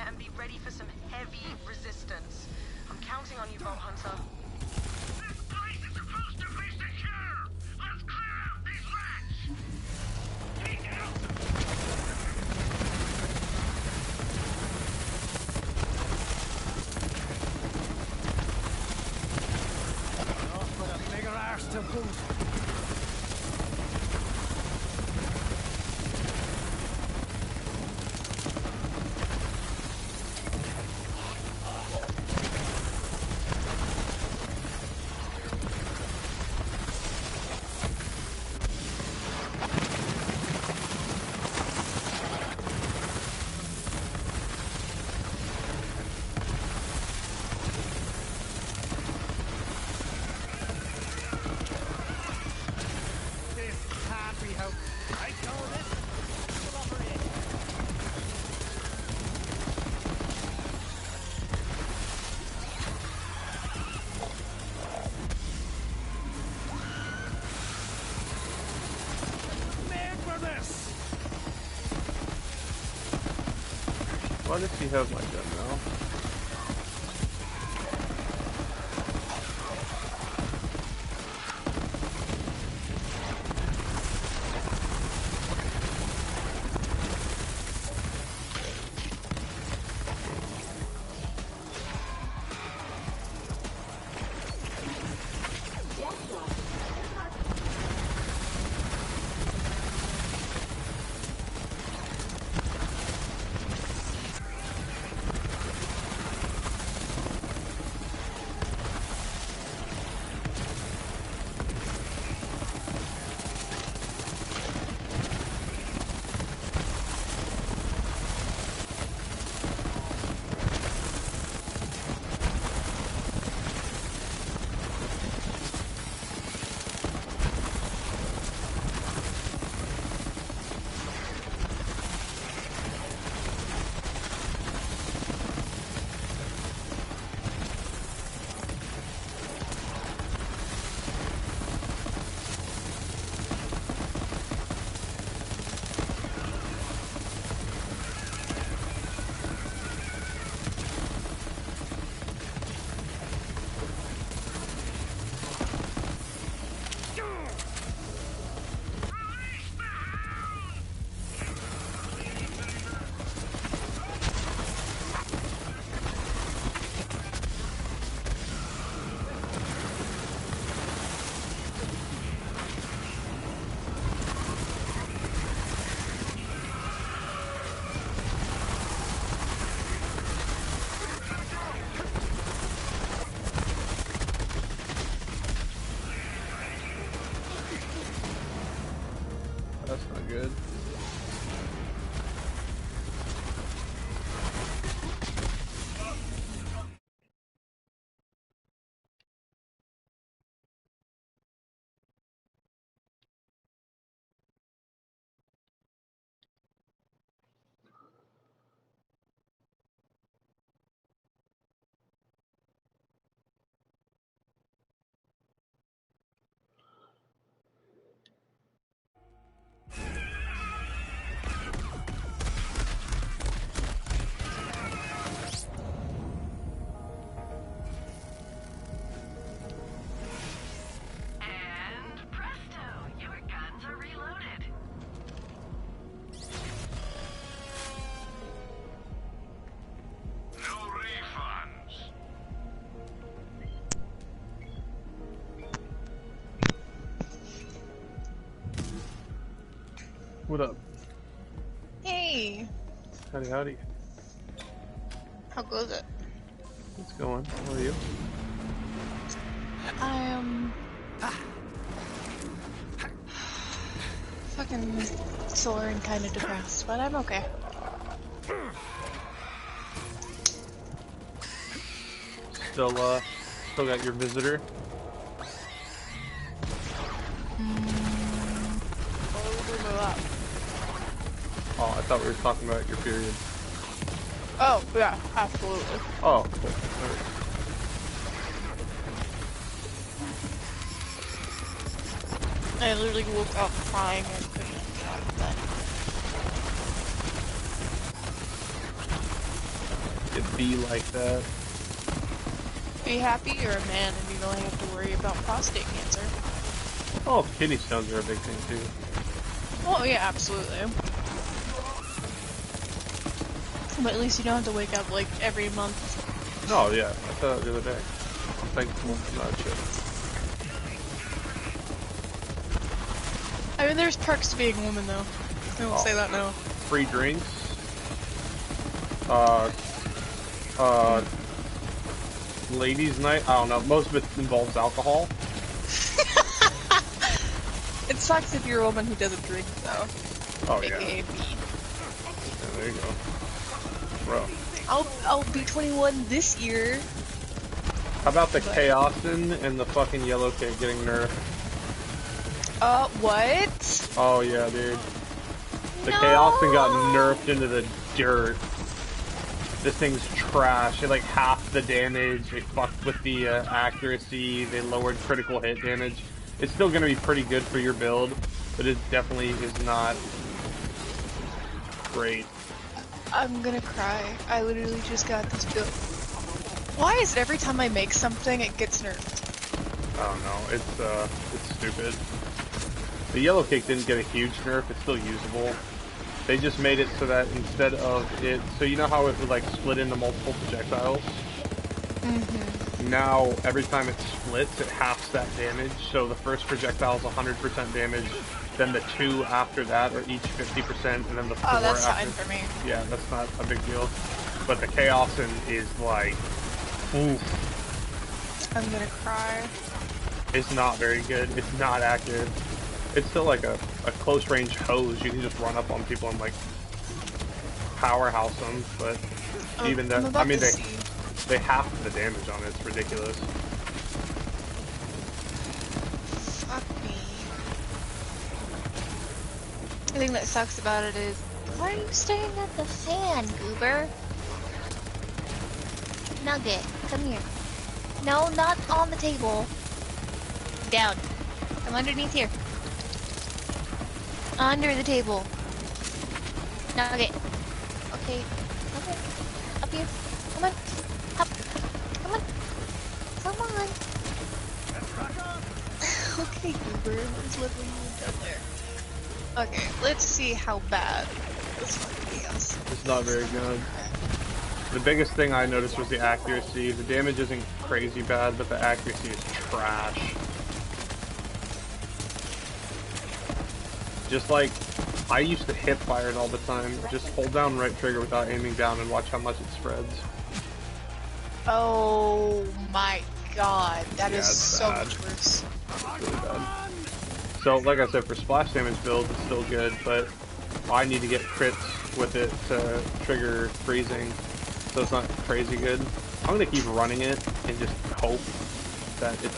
and be ready for some heavy resistance. I'm counting on you, Vault Hunter. This place is supposed to be secure! Let's clear out these rats! Take out! Oh, but a bigger arse to boot. What if you have my gun now? That's not good. What up? Hey! Howdy, howdy. How goes it? What's going? How are you? I am... fucking sore and kind of depressed, but I'm okay. Still got your visitor? Oh, I thought we were talking about your period. Oh, yeah, absolutely. Oh, cool. Alright. I literally woke up crying and couldn't get out of bed. it be like that. Be happy you're a man and you don't have to worry about prostate cancer. Oh, kidney stones are a big thing too. Oh yeah, absolutely. But at least you don't have to wake up like every month. Oh yeah, I said that the other day. I'm thankful for that shit. I mean, there's perks to being a woman though. I won't say that now. Free drinks. Ladies' night. I don't know. Most of it involves alcohol. It sucks if you're a woman who doesn't drink though. Oh yeah. AKA me. Yeah, there you go. Bro. I'll be 21 this year. How about the Chaosin and the fucking yellow kid getting nerfed? What? Oh yeah, dude. The No! Chaosin got nerfed into the dirt. This thing's trash. It like half the damage. They fucked with the accuracy. They lowered critical hit damage. It's still gonna be pretty good for your build, but it definitely is not great. I'm gonna cry. I literally just got this build. Why is it every time I make something, it gets nerfed? I don't know. It's stupid. The yellow cake didn't get a huge nerf. It's still usable. They just made it so that instead of it, so you know how it would like split into multiple projectiles? Mm-hmm. Now, every time it splits, it halves that damage. So the first projectile is 100% damage, then the two after that are each 50%, and then the four Oh, that's after. fine for me. Yeah, that's not a big deal. But the Chaosin is like, oof. I'm gonna cry. It's not very good. It's not accurate. It's still like a close range hose. You can just run up on people and like powerhouse them, but even that, I mean, they half the damage on it. It's ridiculous. Fuck me. The thing that sucks about it is, why are you staring at the fan, goober? Nugget, come here. No, not on the table. Down. Come underneath here. Under the table. Nugget. Okay. Okay. Up here. Come on. Up. Come on. Come on. Okay, goober. Let's let you down there. Okay, let's see how bad this fucking is. It's not very good. The biggest thing I noticed was the accuracy. The damage isn't crazy bad, but the accuracy is trash. Just like, I used to hip fire it all the time. Just hold down right trigger without aiming down and watch how much it spreads. Oh my god, that is so bad. much worse. It's really bad. So, like I said, for splash damage build, it's still good, but I need to get crits with it to trigger freezing, so it's not crazy good. I'm gonna keep running it and just hope that it's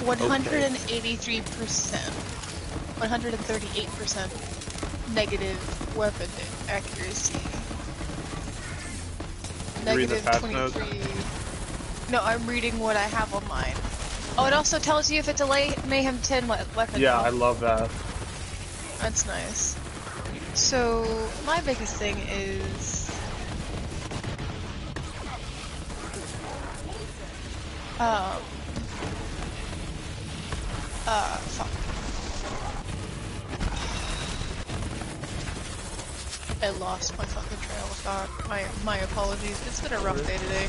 183%. 138% negative weapon accuracy. You read the Negative patch notes? 23. No, I'm reading what I have on mine. Oh, it also tells you if it's a Mayhem 10 weapon. Yeah, though. I love that. That's nice. So, my biggest thing is... fuck. I lost my fucking trail of thought. My apologies. It's been a rough day today.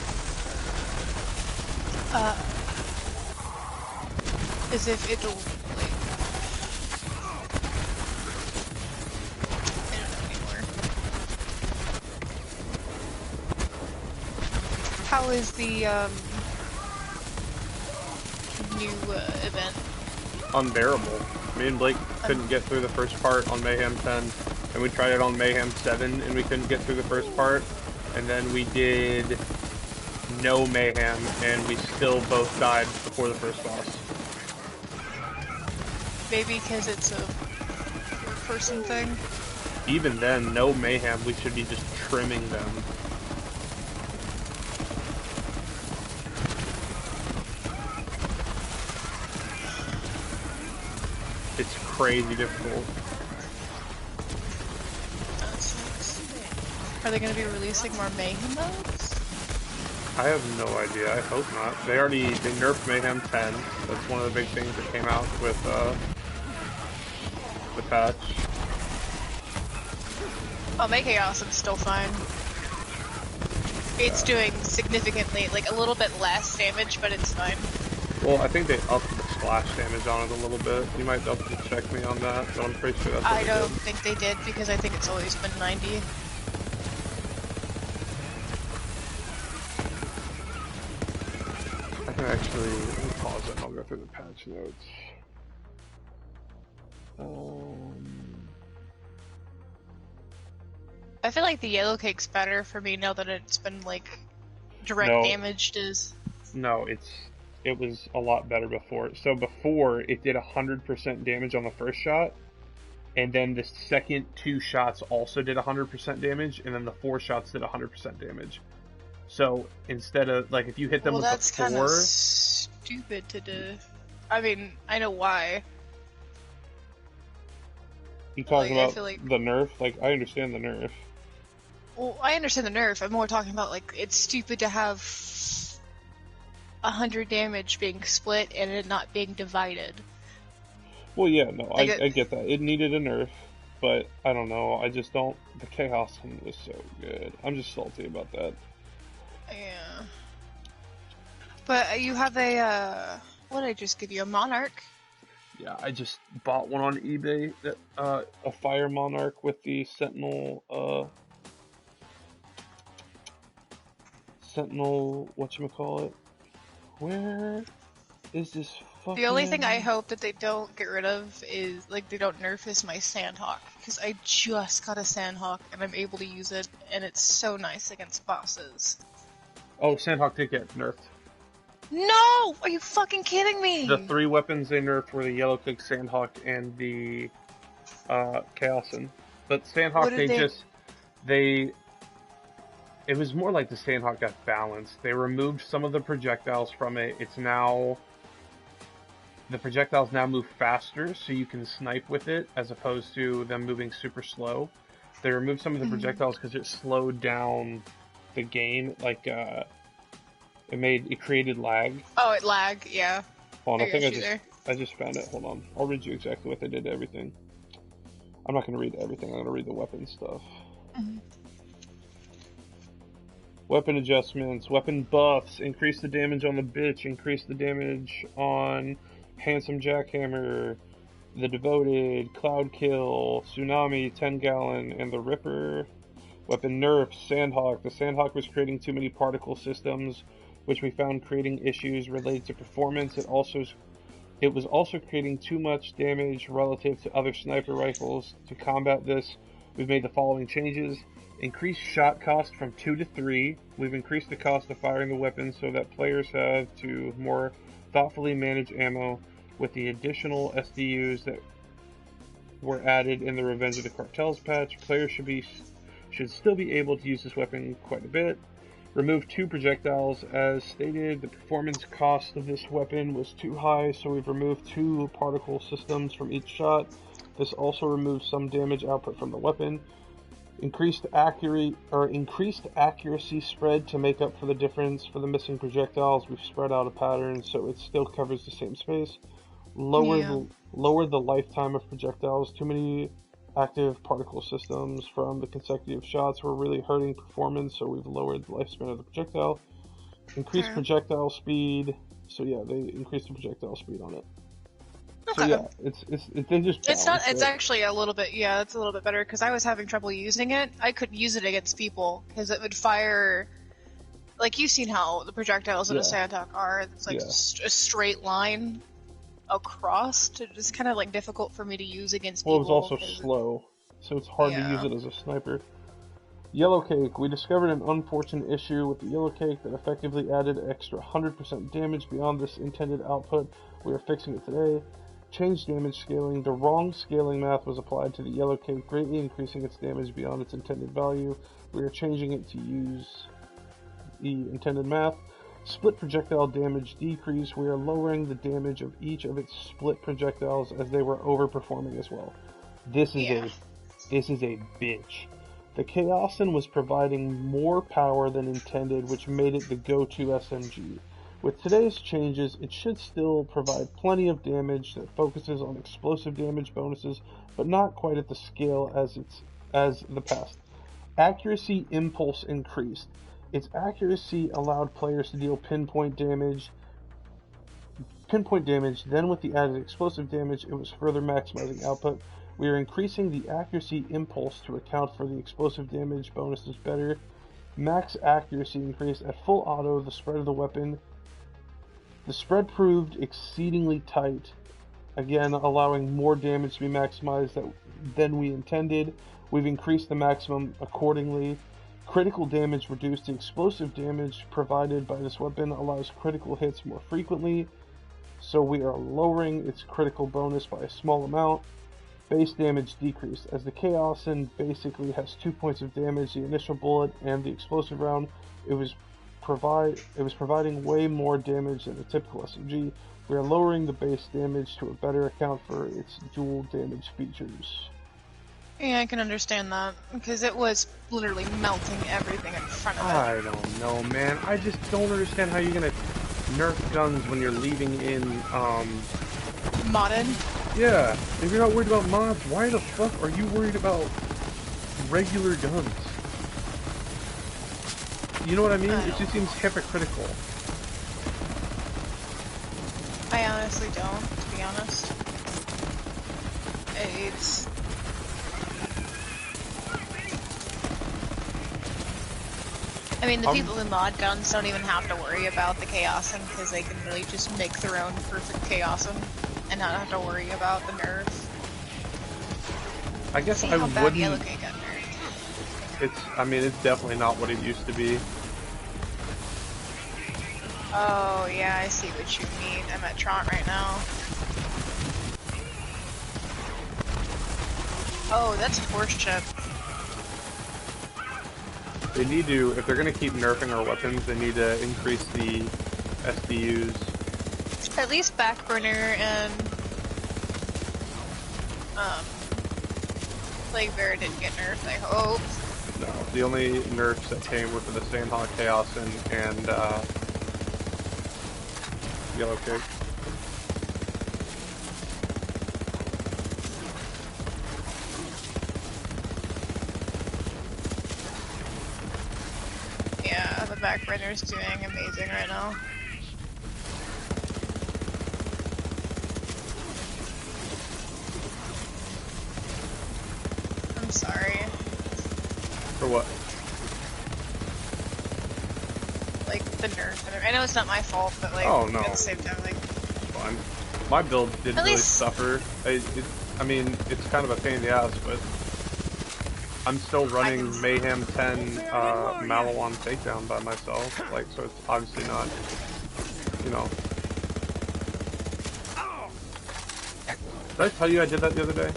As if it'll, like... I don't know anymore. How is the, new, event? Unbearable. Me and Blake couldn't get through the first part on Mayhem 10, and we tried it on Mayhem 7, and we couldn't get through the first part, and then we did no Mayhem, and we still both died before the first boss. Maybe because it's a third-person thing? Even then, no Mayhem, we should be just trimming them. It's crazy difficult. That sucks. Are they going to be releasing more Mayhem modes? I have no idea. I hope not. They nerfed Mayhem 10. That's one of the big things that came out with the patch. Oh, Make Awesome's still fine. It's doing significantly, like, a little bit less damage, but it's fine. Well, I think they upped the splash damage on it a little bit. You might have to check me on that, but I'm pretty sure that's what I don't think they did, because I think it's always been 90. I can actually, let me pause it and I'll go through the patch notes. I feel like the yellow cake's better for me now that it's been, like, direct damaged is... No, it was a lot better before. So before, it did 100% damage on the first shot, and then the second 2 shots also did 100% damage, and then the 4 shots did 100% damage. So instead of, like, if you hit them with the 4... Well, that's kind of stupid to do. I mean, I know why. You talking about like... the nerf? Like, I understand the nerf. Well, I understand the nerf. I'm more talking about, like, it's stupid to have 100 damage being split and it not being divided. Well, yeah, no, I get that. It needed a nerf, but I don't know. I just don't... The Chaos one was so good. I'm just salty about that. Yeah. But you have a, what did I just give you? A Monarch? Yeah, I just bought one on eBay, that a Fire Monarch with the Sentinel, whatchamacallit? Where is this fucking... The only thing I hope that they don't get rid of is, like, they don't nerf is my Sandhawk. Because I just got a Sandhawk and I'm able to use it, and it's so nice against bosses. Oh, Sandhawk did get nerfed. No! Are you fucking kidding me? The 3 weapons they nerfed were the Yellow Kick, Sandhawk, and the Chaosin. But Sandhawk, it was more like the Sandhawk got balanced. They removed some of the projectiles from it. It's now... The projectiles now move faster, so you can snipe with it, as opposed to them moving super slow. They removed some of the projectiles because it slowed down the game. Like, it created lag. Oh, it lagged, yeah. Hold on, I just found it. Hold on. I'll read you exactly what they did to everything. I'm not going to read everything. I'm going to read the weapon stuff. Weapon adjustments, weapon buffs, increase the damage on the bitch, increase the damage on Handsome Jackhammer, the Devoted, Cloud Kill, Tsunami, 10 Gallon, and the Ripper. Weapon nerfs, Sandhawk. The Sandhawk was creating too many particle systems, which we found creating issues related to performance. It was also creating too much damage relative to other sniper rifles. To combat this, we've made the following changes. Increased shot cost from 2 to 3. We've increased the cost of firing the weapon so that players have to more thoughtfully manage ammo. With the additional SDUs that were added in the Revenge of the Cartels patch, players should still be able to use this weapon quite a bit. Remove 2 projectiles. As stated, the performance cost of this weapon was too high, so we've removed 2 particle systems from each shot. This also removes some damage output from the weapon. Increased accuracy spread to make up for the difference for the missing projectiles. We've spread out a pattern so it still covers the same space. Lower the lifetime of projectiles. Too many active particle systems from the consecutive shots were really hurting performance, so we've lowered the lifespan of the projectile. Increased projectile speed. So yeah, they increased the projectile speed on it. Okay. So yeah, they just it's actually a little bit, yeah, it's a little bit better, because I was having trouble using it. I couldn't use it against people, because it would fire, like, you've seen how the projectiles in a Sandhawk are. It's like a straight line across. It's kind of, like, difficult for me to use against people. Well, it was also slow, so it's hard to use it as a sniper. Yellow Cake. We discovered an unfortunate issue with the Yellow Cake that effectively added extra 100% damage beyond this intended output. We are fixing it today. Change damage scaling. The wrong scaling math was applied to the Yellow Cake, greatly increasing its damage beyond its intended value. We are changing it to use the intended math. Split projectile damage decrease. We are lowering the damage of each of its split projectiles as they were overperforming as well. This is a bitch. The Chaosin was providing more power than intended, which made it the go-to SMG. With today's changes, it should still provide plenty of damage that focuses on explosive damage bonuses, but not quite at the scale as the past. Accuracy impulse increased. Its accuracy allowed players to deal pinpoint damage. Then with the added explosive damage, it was further maximizing output. We are increasing the accuracy impulse to account for the explosive damage bonuses better. Max accuracy increased at full auto. The spread proved exceedingly tight, again allowing more damage to be maximized than we intended. We've increased the maximum accordingly. Critical damage reduced. The explosive damage provided by this weapon allows critical hits more frequently, so we are lowering its critical bonus by a small amount. Base damage decreased. As the Chaosin basically has 2 points of damage, the initial bullet and the explosive round, it was providing way more damage than a typical SMG. We are lowering the base damage to a better account for its dual damage features. Yeah, I can understand that, because it was literally melting everything in front of it. I don't know, man. I just don't understand how you're gonna nerf guns when you're leaving in, Modded? Yeah, if you're not worried about mods, why the fuck are you worried about regular guns? You know what I mean? It just seems hypocritical. I honestly don't, to be honest. It's... I mean, the people who mod guns don't even have to worry about the Chaosin, because they can really just make their own perfect Chaosin and not have to worry about the nerf. I guess See I how bad wouldn't... Yellow Cake got nerfed. I mean, it's definitely not what it used to be. Oh, yeah, I see what you mean. I'm at Tron right now. Oh, that's horse chip. They need to, if they're going to keep nerfing our weapons, they need to increase the SDUs. At least Backburner and Plague Bear didn't get nerfed, I hope. No, the only nerfs that came were for the Sandhawk Chaosin and Yellow Cake. Yeah, the Backburner's doing amazing right now. I'm sorry. For what? Like, the nerf. I know it's not my fault, but like, Oh, no. at the same time, like... Fine. My build didn't At really least- suffer. I mean, it's kind of a pain in the ass, but I'm still running Mayhem 10 Malawan Takedown by myself, like, so it's obviously not, you know. Did I tell you I did that the other day?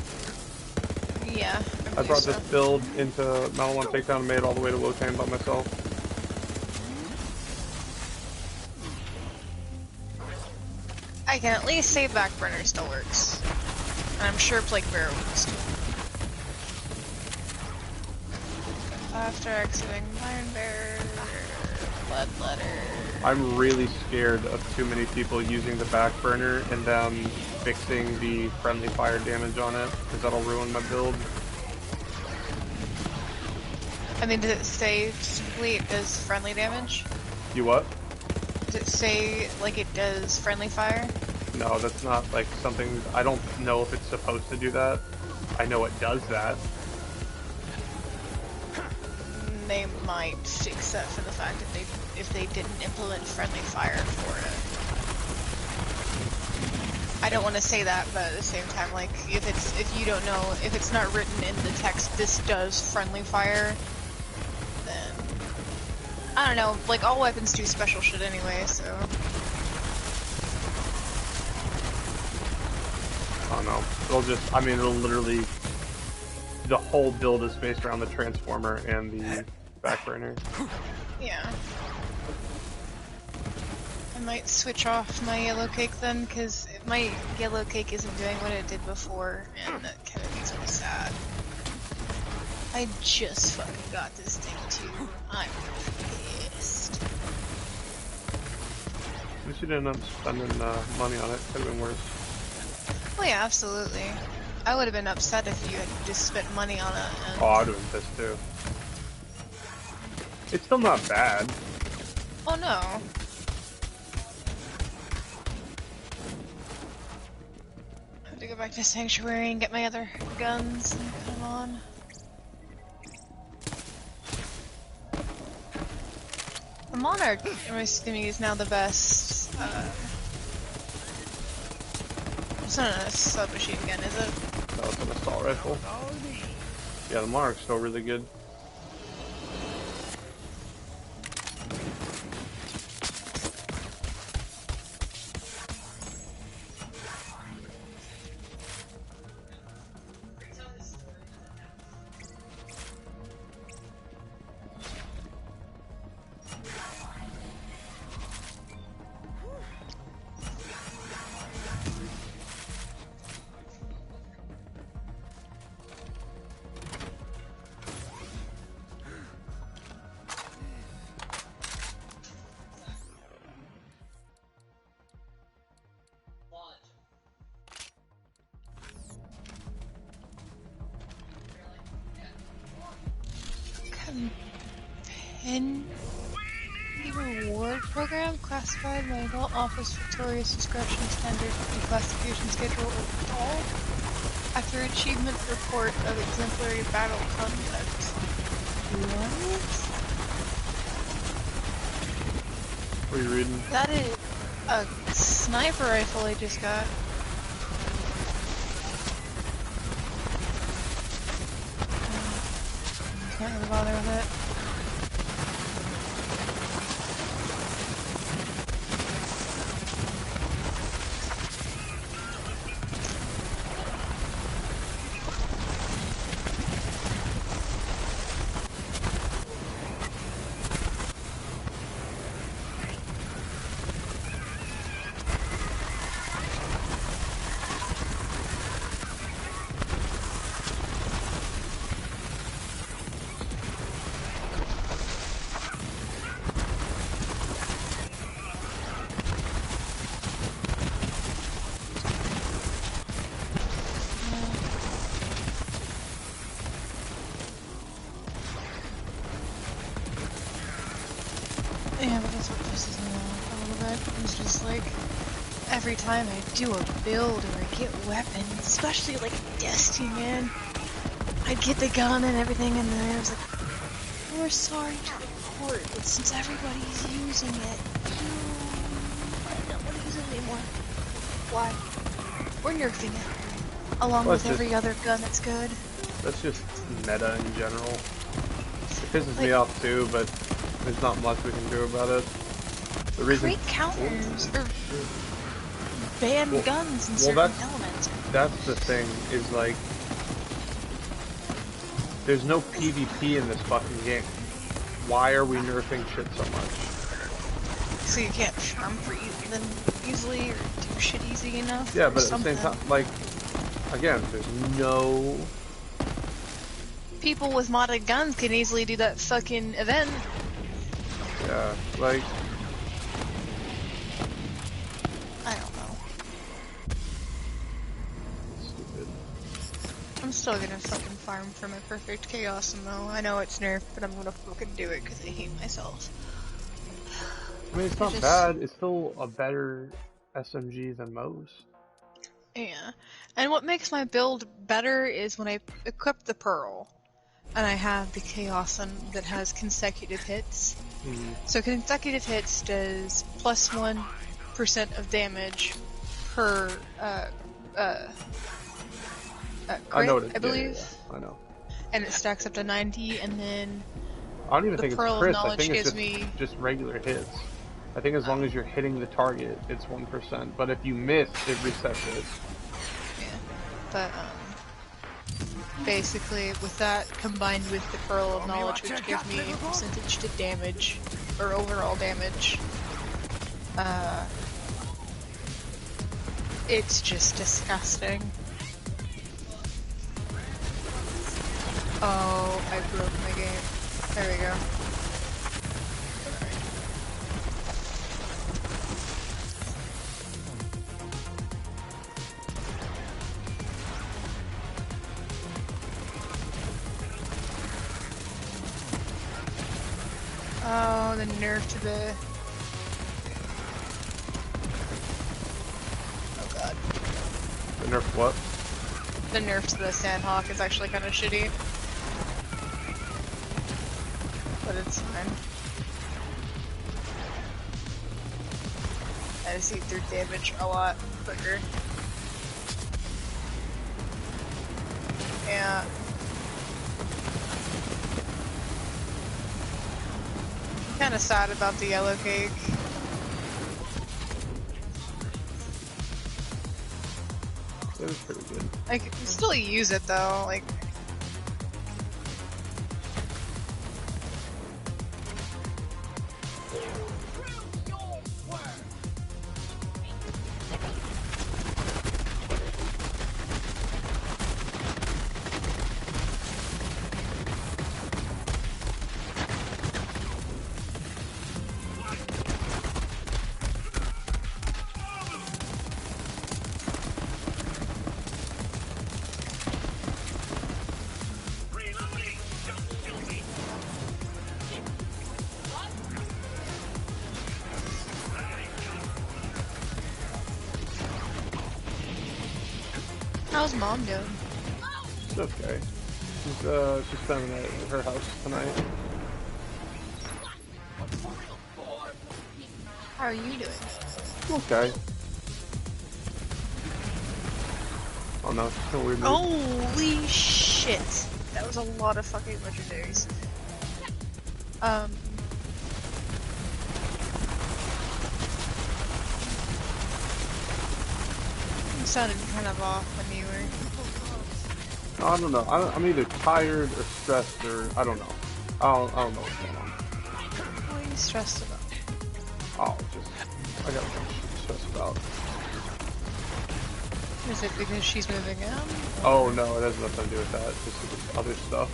Yeah. I brought this build into Malawan Takedown and made it all the way to Wotan by myself. I can at least say Backburner still works. And I'm sure Plague Bear works too. After exiting Iron Bear, Bloodletter. I'm really scared of too many people using the back burner and them fixing the friendly fire damage on it, because that'll ruin my build. I mean, does it say simply it does friendly damage? You what? Does it say, like, it does friendly fire? No, that's not, like, something... I don't know if it's supposed to do that. I know it does that. They might fix that for the fact that if they didn't implement friendly fire for it. I don't want to say that, but at the same time, like, if you don't know, if it's not written in the text, this does friendly fire, then I don't know. Like, all weapons do special shit anyway, so. I don't know. It'll just... I mean, it'll literally... The whole build is based around the Transformer and the back burner. Yeah. I might switch off my Yellow Cake then, because my Yellow Cake isn't doing what it did before, and that kind of makes me sad. I just fucking got this thing too. I'm pissed. At least you didn't end up spending money on it. Could have been worse. Well, yeah, absolutely. I would have been upset if you had just spent money on it. And... Oh, I would have been pissed too. It's still not bad. Oh no. I have to go back to Sanctuary and get my other guns and put them on. The Monarch, I'm assuming, is now the best. It's not a submachine gun, is it? No, it's an assault rifle. Yeah, the Monarch's still really good. Reward program classified by adult office victorious discretion standard declassification schedule all after achievement report of exemplary battle conduct. What? What are you reading? That is a sniper rifle I just got. Can't really bother with it. Yeah, but that's what pisses me off a little bit. It's just like, every time I do a build or I get weapons, especially like Destiny, man, I'd get the gun and everything and then I was like, we're sorry to report, but since everybody's using it, I don't want to use it anymore. Why? We're nerfing it. Along with every other gun that's good. That's just meta in general. It pisses me off too, but there's not much we can do about it. The reason create counters or ban guns in certain elements. That's the thing, is like, there's no PvP in this fucking game. Why are we nerfing shit so much? So you can't farm for them easily or do shit easy enough? Yeah, but at the same time, like, again, there's no... People with modded guns can easily do that fucking event. Yeah, like... I don't know. Stupid. I'm still gonna fucking farm for my perfect chaos though. I know it's nerfed, but I'm gonna fucking do it because I hate myself. I mean, it's not bad. It's still a better SMG than most. Yeah. And what makes my build better is when I equip the Pearl. And I have the Chaosin that has consecutive hits. Mm-hmm. So consecutive hits does plus 1% of damage per crit, I know what I believe. Yeah, I know. And it stacks up to 90, and then I don't even think it's Pearl of crits. I Knowledge think it's gives just regular hits. I think as long as you're hitting the target, it's 1%. But if you miss, it resets it. Yeah. But basically, with that combined with the Pearl of Knowledge, which gives me a percentage to damage, or overall damage, it's just disgusting. Oh, I broke my game. There we go. Oh, the nerf to the... Oh god. The nerf what? The nerf to the Sandhawk is actually kind of shitty. But it's fine. I just eat through damage a lot quicker. Yeah. Kind of sad about the yellow cake. It was pretty good. I can still use it though, like. How's mom doing? It's okay. She's spending it at her house tonight. How are you doing? Okay. Oh no, it's so weird. Holy shit! That was a lot of fucking legendaries. You sounded kind of off when you were... I don't know. I'm either tired or stressed or I don't know. I don't know what's going on. What are you stressed about? Oh, just I got some shit to stress about. Is it because she's moving out? Oh no, it has nothing to do with that. Just with other stuff.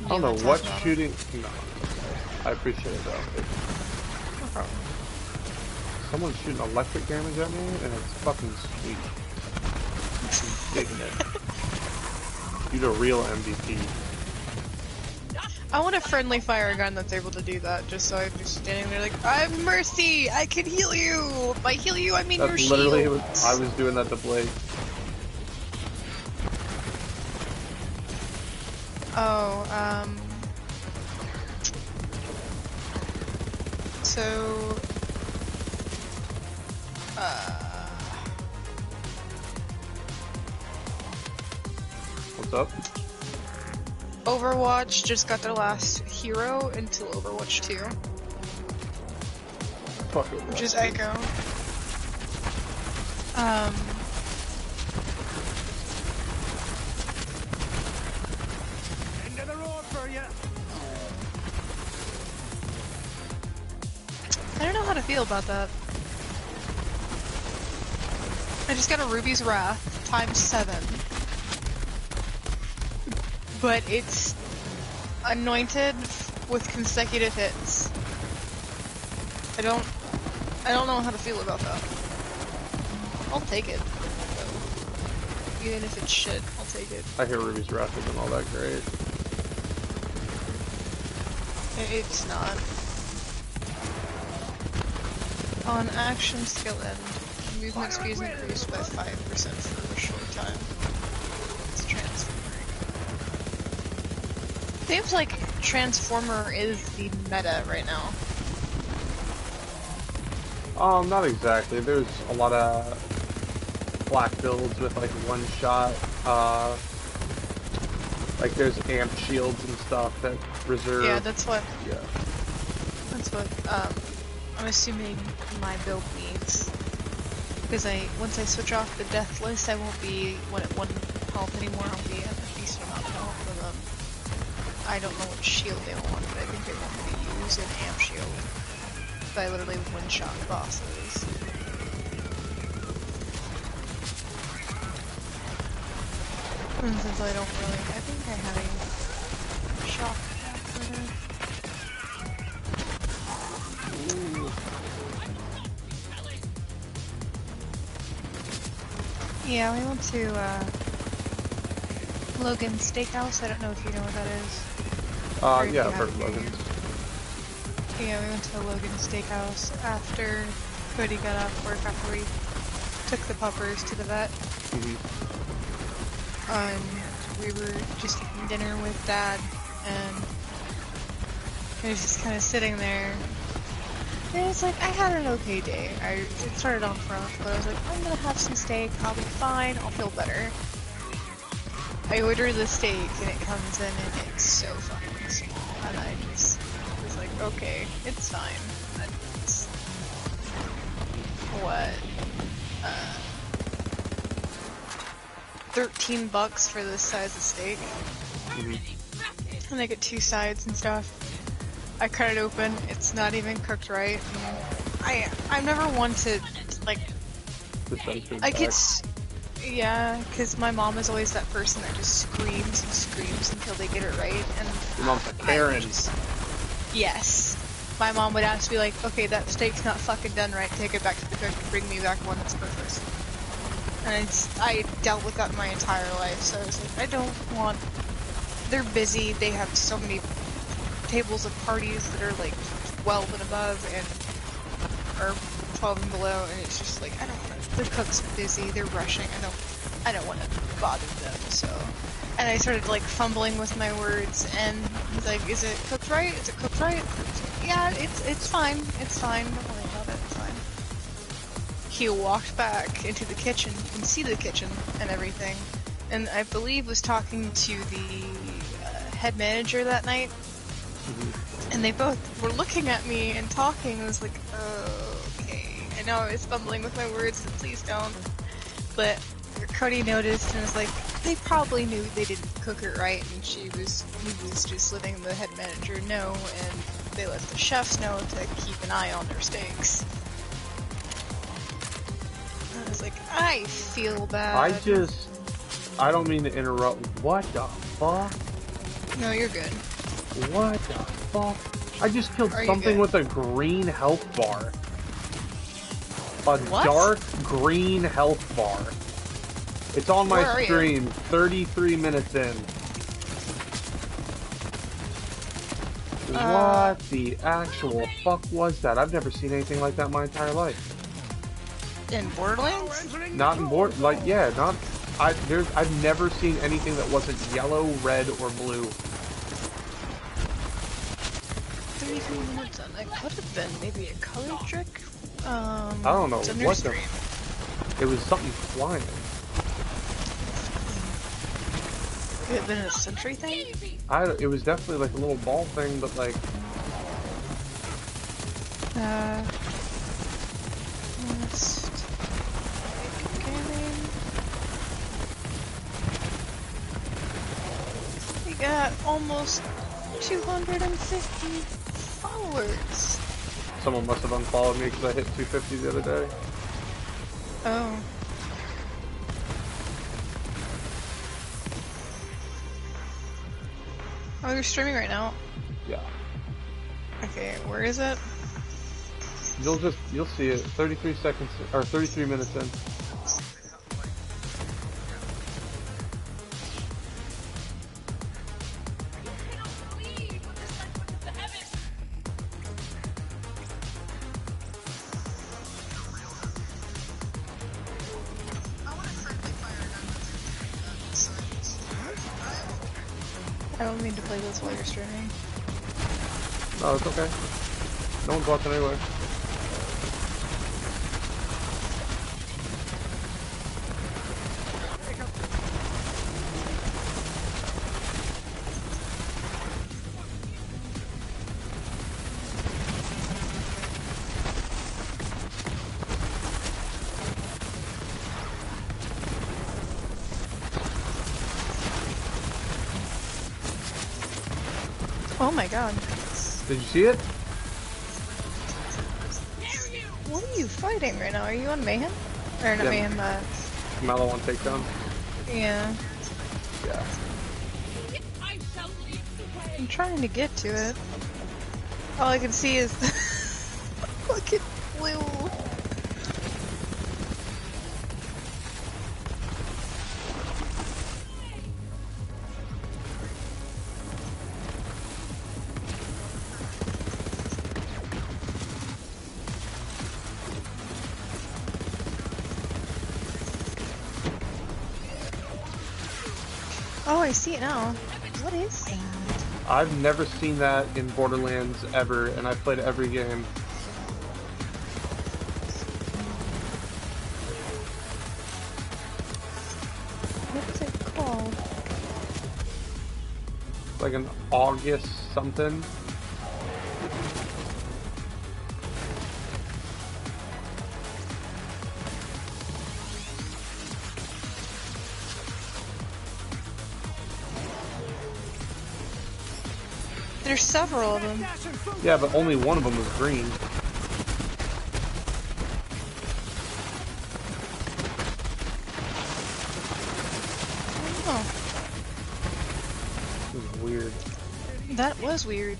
I don't know what's shooting. No, I appreciate it though. No problem. Someone's shooting electric damage at me, and it's fucking sweet. I'm digging it. You're the real MVP. I want a friendly fire gun that's able to do that, just so I'm just standing there like, I have mercy! I can heal you! By heal you, I mean your That's literally shield! what I was doing that to Blake. Oh, so... What's up? Overwatch just got their last hero until Overwatch 2, Fuck it. which is Echo. End of the road for you. I don't know how to feel about that. I just got a Ruby's Wrath times 7. But it's anointed with consecutive hits. I don't know how to feel about that. I'll take it. Though. Even if it's shit, I'll take it. I hear Ruby's Wrath isn't all that great. It's not. On action skill end, movement speed is increased by 5% for a short time. It's transforming. Seems like Transformer is the meta right now. Not exactly. There's a lot of black builds with like one shot. Like there's amp shields and stuff that reserve. Yeah, that's what. Yeah. That's what. I'm assuming my build needs. Because once I switch off the death list, I won't be at 1 health anymore. I'll be at a decent amount of health for them. I don't know what shield they want, but I think they want me to use an amp shield. So I literally one-shot bosses. And since I don't really, I think I had a shock attack for her. Yeah, we went to Logan's Steakhouse. I don't know if you know what that is. Yeah, I've heard of Logan's. Yeah, we went to Logan's Steakhouse after Cody got off work, after we took the puppers to the vet. We were just eating dinner with Dad, and I was just kind of sitting there. And it's like, I had an okay day. It started off rough, but I was like, I'm gonna have some steak, I'll be fine, I'll feel better. I order the steak, and it comes in, and it's so fucking small, and I just was like, okay, it's fine. That's what? $13 for this size of steak. And I get 2 sides and stuff. I cut it open, it's not even cooked right. I'm never one to, like, yeah, because my mom is always that person that just screams and screams until they get it right, and Your mom's a Karen. Yes. My mom would ask me, like, okay, that steak's not fucking done right, take it back to the cook and bring me back one that's perfect. And I dealt with that my entire life, so I was like, I don't want... They're busy, they have so many tables of parties that are like 12 and above and or 12 and below, and it's just like, I don't want to, the cook's busy, they're rushing, I don't want to bother them, so. And I started like fumbling with my words, and he's like, is it cooked right? Is it cooked right? Yeah, it's fine, don't worry about it, it's fine. He walked back into the kitchen, you can see the kitchen and everything, and I believe was talking to the head manager that night. And they both were looking at me and talking. I was like, oh, okay. I know I was fumbling with my words, so please don't. But Cody noticed and was like, they probably knew they didn't cook it right, and he was just letting the head manager know, and they let the chefs know to keep an eye on their steaks. And I was like, I feel bad. I don't mean to interrupt. What the fuck? No, you're good. What the fuck? I just killed something with a green health bar. What? Dark green health bar. It's on my stream, 33 minutes in. What the actual fuck was that? I've never seen anything like that in my entire life. In Borderlands? Not in I've never seen anything that wasn't yellow, red, or blue. 33 minutes on. It could have been maybe a color trick. I don't know what the. It was something flying. Could it have been a sentry thing? It was definitely like a little ball thing, but like. We got almost 250 followers. Someone must have unfollowed me because I hit 250 the other day. Oh. Oh, you're streaming right now? Yeah. Okay, where is it? You'll see it 33 seconds, or 33 minutes in. I don't mean to play this while you're streaming. No, it's okay. No one's watching anyway. Oh my god. Did you see it? What are you fighting right now? Are you on Mayhem? Or not Yeah. Mayhem, Mallow on takedown. yeah. Yeah. I'm trying to get to it. All I can see is fucking blue. Oh, I see it now. What is that? I've never seen that in Borderlands ever, and I've played every game. What's it called? Like an August something. There's several of them. Yeah, but only one of them was green. Oh, This is weird. that was weird.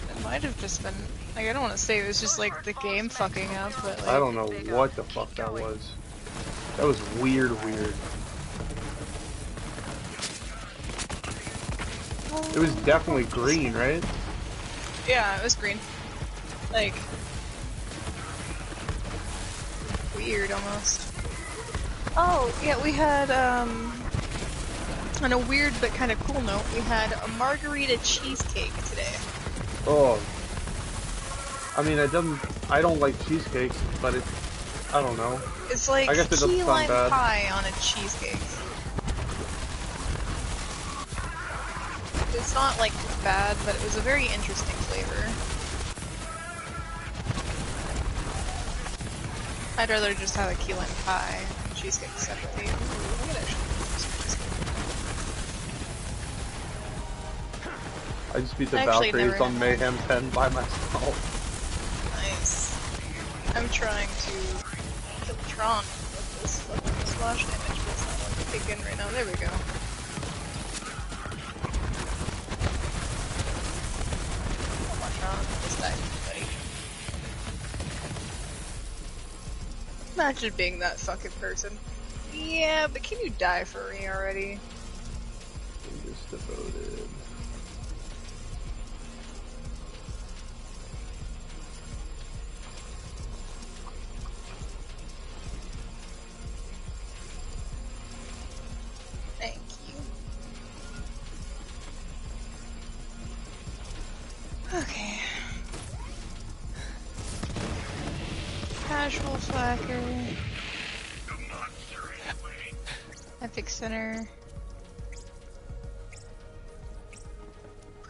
It might have just been, like, I don't want to say it was just like the game fucking up, but like, I don't know what the fuck that was. That was weird. It was definitely green, right? yeah, it was green. Like, weird almost. Oh, yeah, we had, on a weird but kind of cool note, we had a margarita cheesecake today. Oh. I mean, I don't like cheesecakes, but I don't know. It's like I guess it doesn't key sound lime bad. pie on a cheesecake. It's not like bad, but it was a very interesting flavor. I'd rather just have a key lime pie and cheesecake separately. Ooh, look at actually. I just beat the Actually, Valkyries never. on Mayhem 10 by myself. Nice. I'm trying to kill Tron with this fucking splash damage, but it's not like kicking right now. There we go. Come on, Tron. Just die, buddy. Imagine being that fucking person. Yeah, but can you die for me already? I'm just devoted. Thank you. Okay. Casual Flacker. Epic Center.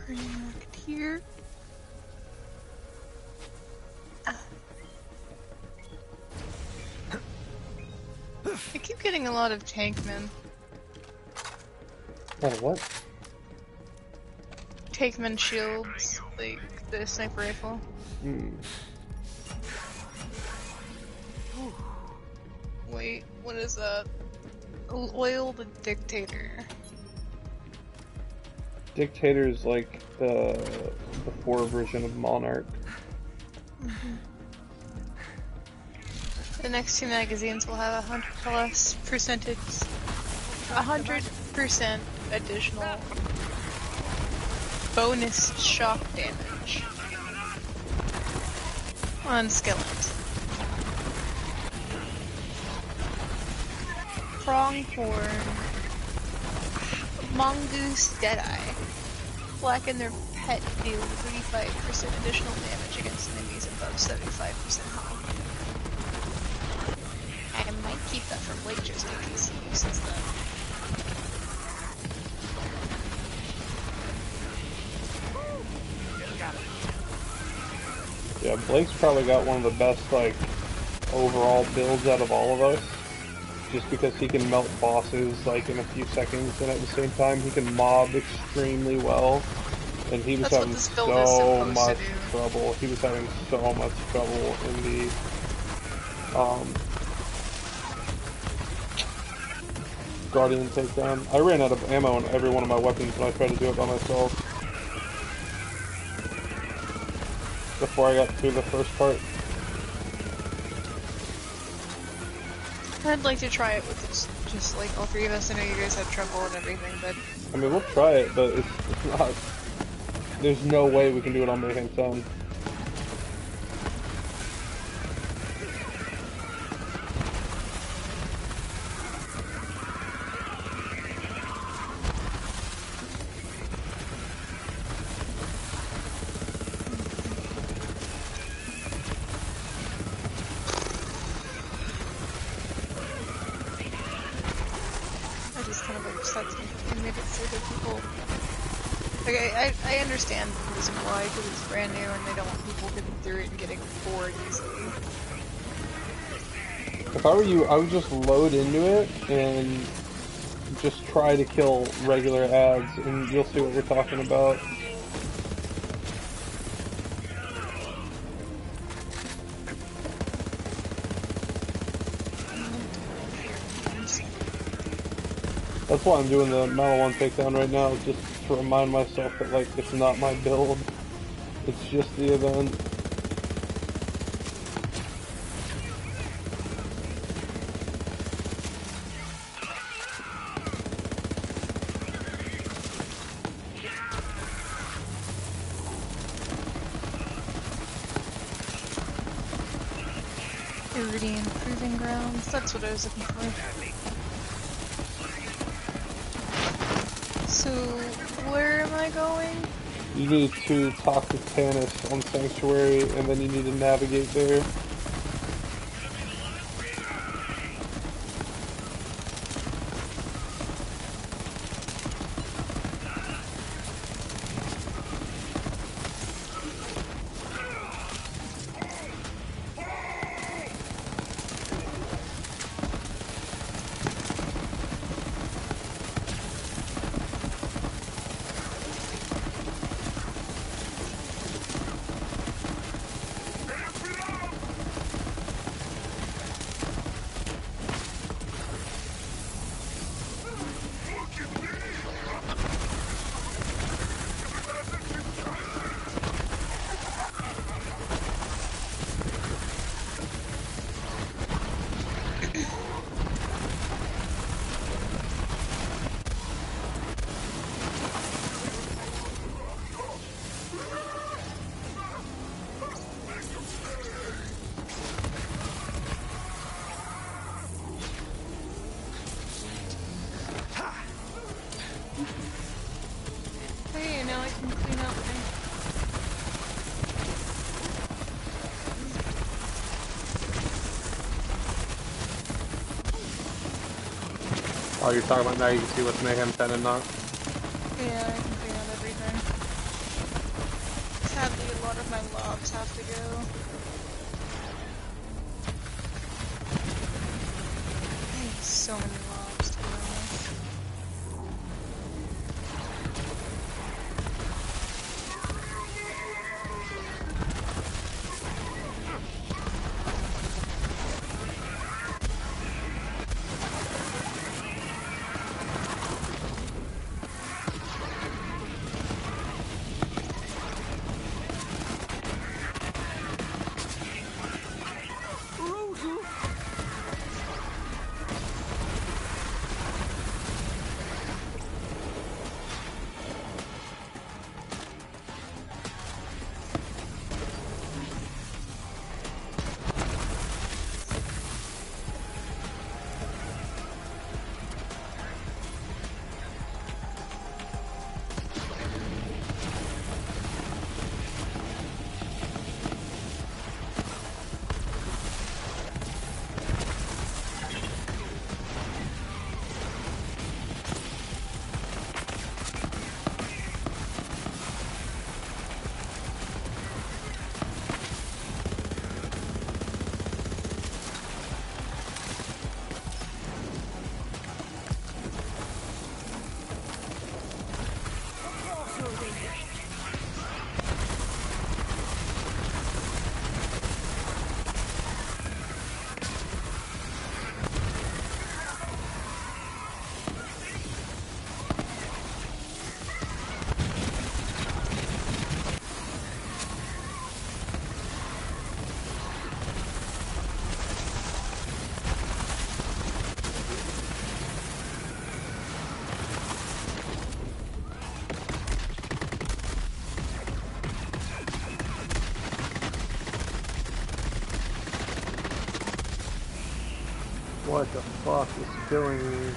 Racketeer. I keep getting a lot of tankmen. Oh, what? Tankman shields, like the sniper rifle. Hmm. Wait, what is that? Oiled Dictator. Dictator's like the 4 version of Monarch. The next 2 magazines will have 100% additional bonus shock damage on Skillet. Pronghorn, Mongoose Deadeye. Blacken their pet deal 35% additional damage against enemies above 75% health. I might keep that for Blake just in case he uses that. Yeah, Blake's probably got one of the best, like, overall builds out of all of us. Just because he can melt bosses, like, in a few seconds, and at the same time he can mob extremely well. And he was having so much trouble. He was having so much trouble in the, Guardian takedown. I ran out of ammo on every one of my weapons when I tried to do it by myself. Before I got through the first part. I'd like to try it with just like all three of us. I know you guys had trouble and everything, but I mean, we'll try it, but it's not. There's no way we can do it on Mayhem 10. I just kind of upsets me and made it so that people. Okay, I understand the reason why, because it's brand new and they don't want people getting through it and getting bored easily. If I were you, I would just load into it and just try to kill regular ads, and you'll see what we're talking about. That's why I'm doing the Mallow 1 takedown right now, just to remind myself that, like, it's not my build. It's just the event. Iridian Proving Grounds, that's what I was looking for. So, where am I going? You need to talk to Tannis on Sanctuary, and then you need to navigate there. Hey, now I can clean up my... Oh, you're talking about now you can see what's Mayhem 10 and not? Yeah, I can clean up everything. Sadly, a lot of my lobs have to go. I need so many lobs, to be honest. What the fuck is killing me?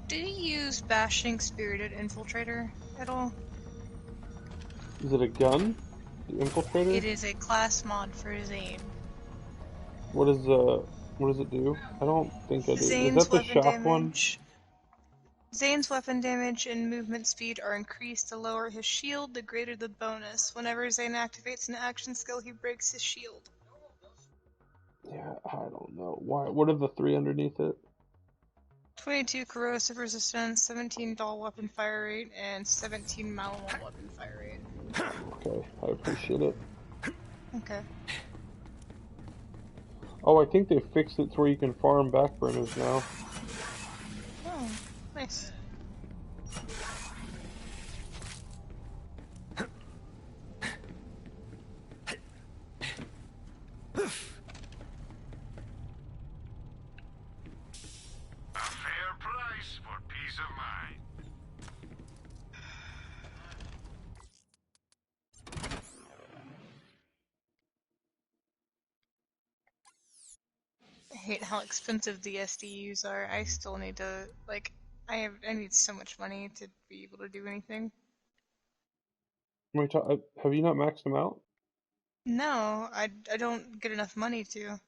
Do you use Bashing Spirited Infiltrator at all? Is it a gun? The infiltrator? It is a class mod for Zane. What does it do? I don't think I do. Is Zane's that the weapon shock one? damage. Zane's weapon damage and movement speed are increased. The lower his shield, the greater the bonus. Whenever Zane activates an action skill, he breaks his shield. Yeah, I don't know. Why? What are the 3 underneath it? 22 corrosive resistance, 17 dull weapon fire rate, and 17 malleable weapon fire rate. Okay, I appreciate it. Okay. Oh, I think they fixed it to where you can farm backburners now. Oh, nice. A fair price for peace of mind. I hate how expensive the SDUs are. I still need to, like, I need so much money to be able to do anything. Wait, have you not maxed them out? No, I don't get enough money to.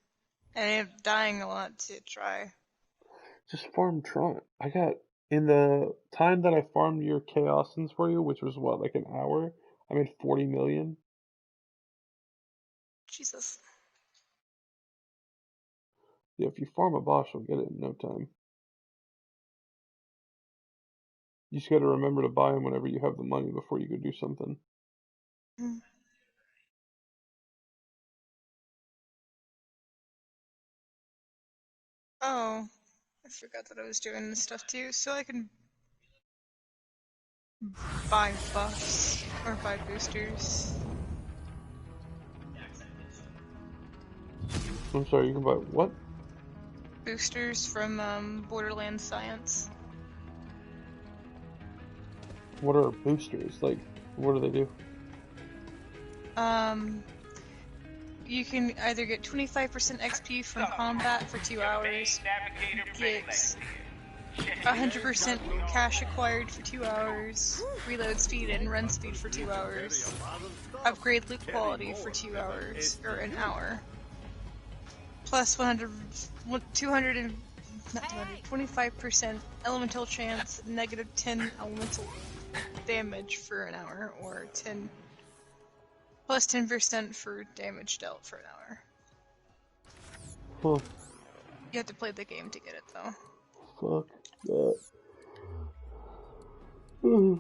And I'm dying a lot to try. Just farm Tron. I got, in the time that I farmed your Chaosins for you, which was what, like an hour? I made 40 million. Jesus. Yeah, if you farm a boss, you'll get it in no time. You just gotta remember to buy them whenever you have the money before you go do something. Hmm. Oh, I forgot that I was doing this stuff too, so I can buy buffs or buy boosters. I'm sorry, you can buy what? Boosters from Borderlands Science. What are boosters? Like, what do they do? You can either get 25% XP from combat for 2 hours, get 100% cash acquired for 2 hours, reload speed and run speed for 2 hours, upgrade loot quality for 2 hours, or an hour, plus 25% elemental chance, negative 10 elemental damage for an hour, or 10 plus 10% for damage dealt for an hour. Huh. You have to play the game to get it, though. Fuck that. Oh.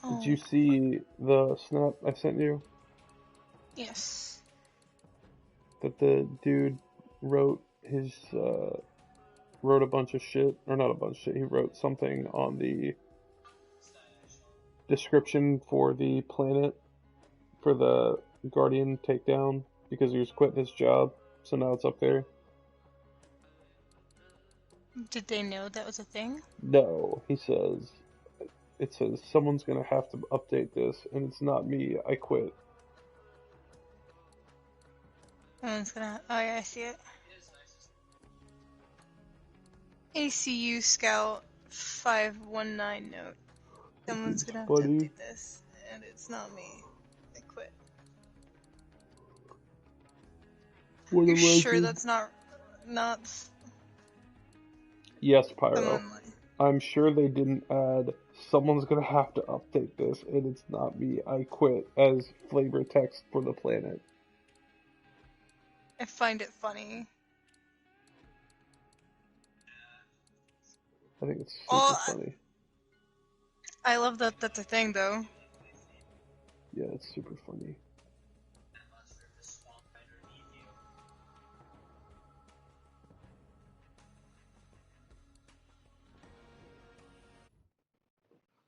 Did you see the snap I sent you? Yes. That the dude wrote a bunch of shit, or not a bunch of shit, he wrote something on the description for the planet for the Guardian takedown because he was quitting his job, so now it's up there. Did they know that was a thing? No, it says someone's gonna have to update this, and it's not me, I quit. Someone's gonna. Oh, yeah, I see it. ACU Scout 519 note. Someone's gonna have to Buddy. update this, and it's not me. I quit. What You're am I sure doing? that's not Yes, Pyro. someone like... I'm sure they didn't add, someone's gonna have to update this, and it's not me, I quit, as flavor text for the planet. I find it funny. I think it's super Oh, funny. I love that that's a thing, though. Yeah, it's super funny.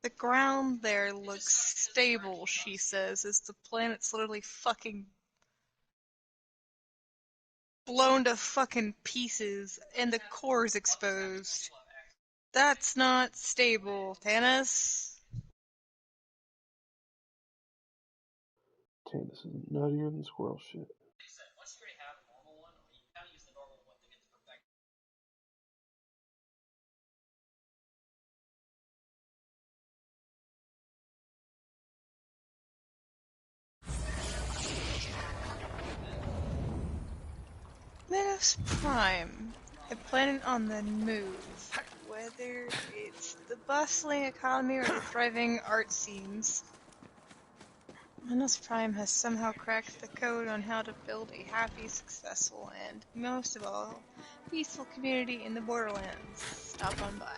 The ground there looks stable, she says, as the planet's literally fucking blown to fucking pieces and the core's exposed. That's not stable, Tanis. Damn, this is nuttier than squirrel shit. Minos Prime, a planet on the move. Whether it's the bustling economy or the thriving art scenes, Minos Prime has somehow cracked the code on how to build a happy, successful, and, most of all, peaceful community in the Borderlands. Stop on by.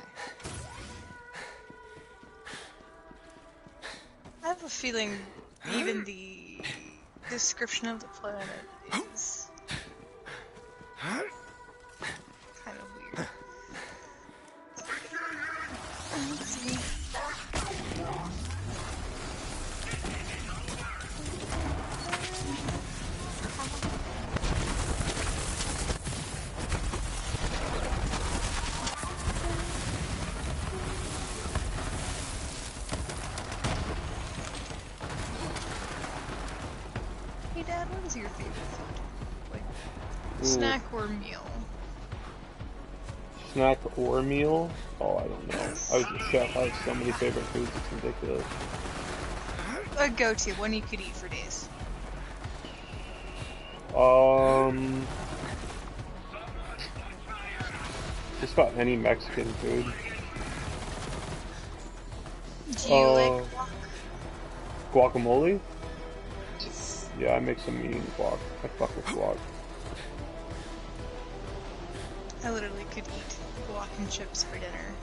I have a feeling even the description of the planet is kind of weird. Let's see. Hey Dad, what is your favorite food? Like, snack or meal? Snack or meal? Oh, I don't know. I was a chef. I have so many favorite foods, it's ridiculous. A go-to, one you could eat for days. Just about any Mexican food. Do you like guac? Guacamole? Yes. Yeah, I make some mean guac. I fuck with guac. I literally could eat guac and chips for dinner.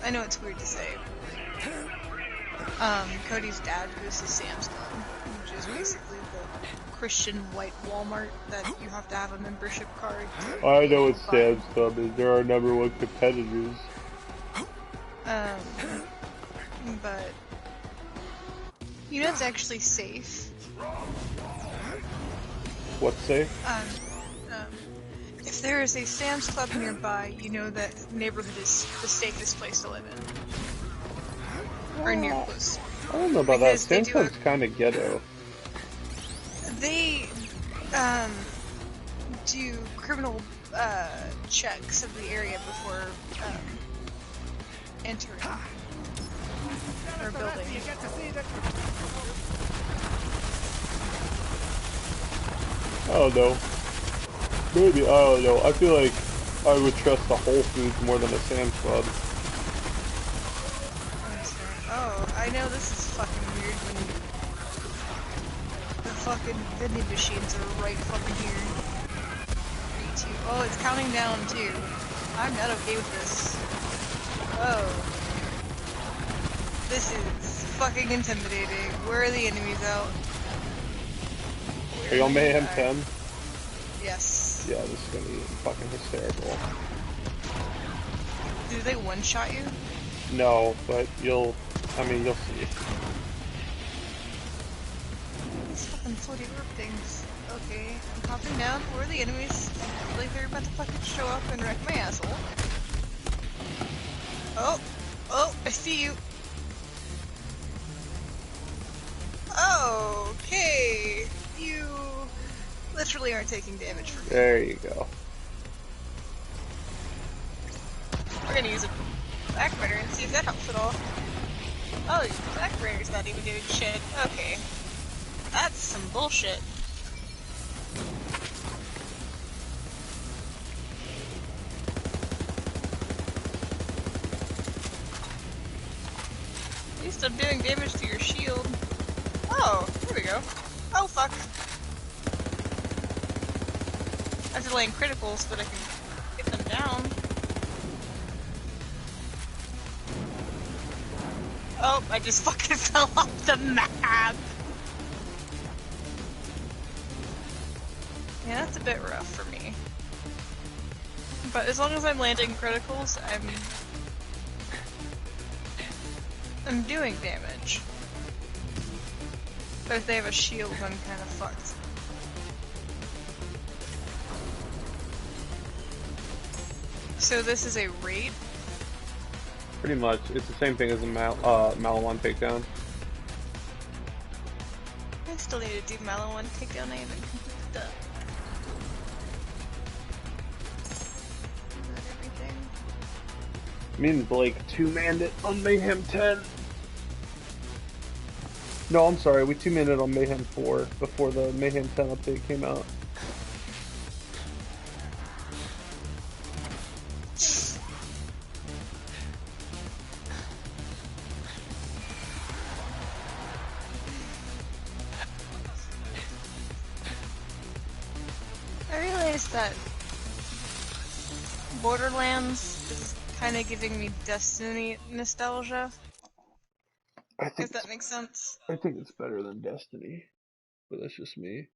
I know it's weird to say. Cody's dad goes to Sam's Club, which is basically the Christian white Walmart that you have to have a membership card to I know what Sam's Club is. They're our #1 competitors. But you know it's actually safe. What's safe? If there is a Sam's Club nearby, you know that neighborhood is the safest place to live in. Or near close. I don't know about that. Because they Sam's Club's kind of ghetto. They do criminal checks of the area before entering or building. You get to see the I don't know. Maybe, I don't know. I feel like I would trust the Whole Foods more than a Sam's Club. Oh, I know this is fucking weird when the fucking vending machines are right fucking here. 3, 2. Oh, it's counting down too. I'm not okay with this. Oh. This is fucking intimidating. Where are the enemies out? Are you on Mayhem 10? Yes. Yeah, this is gonna be fucking hysterical. Do they one-shot you? No, but you'll see. These fucking floaty orb things. Okay, I'm popping down. Where are the enemies? I feel like they're about to fucking show up and wreck my asshole. Oh, I see you. Okay, you literally aren't taking damage from me. There you go. We're gonna use a backburner and see if that helps at all. Oh, backburner's not even doing shit. Okay. That's some bullshit. At least I'm doing damage to your shield. Oh, there we go. Oh, fuck. I have to lay in criticals so that I can get them down. Oh, I just fucking fell off the map! Yeah, that's a bit rough for me. But as long as I'm landing criticals, I'm doing damage. But if they have a shield, I'm kinda fucked. So this is a raid? Pretty much. It's the same thing as a Malawan takedown. I still need to do Malawan takedown, I haven't completed that. Is that everything? Me and Blake two-manned it on Mayhem 10. No, I'm sorry, we two-manned it on Mayhem 4 before the Mayhem 10 update came out. I realized that Borderlands is kind of giving me Destiny nostalgia. If that makes sense. I think it's better than Destiny, but that's just me.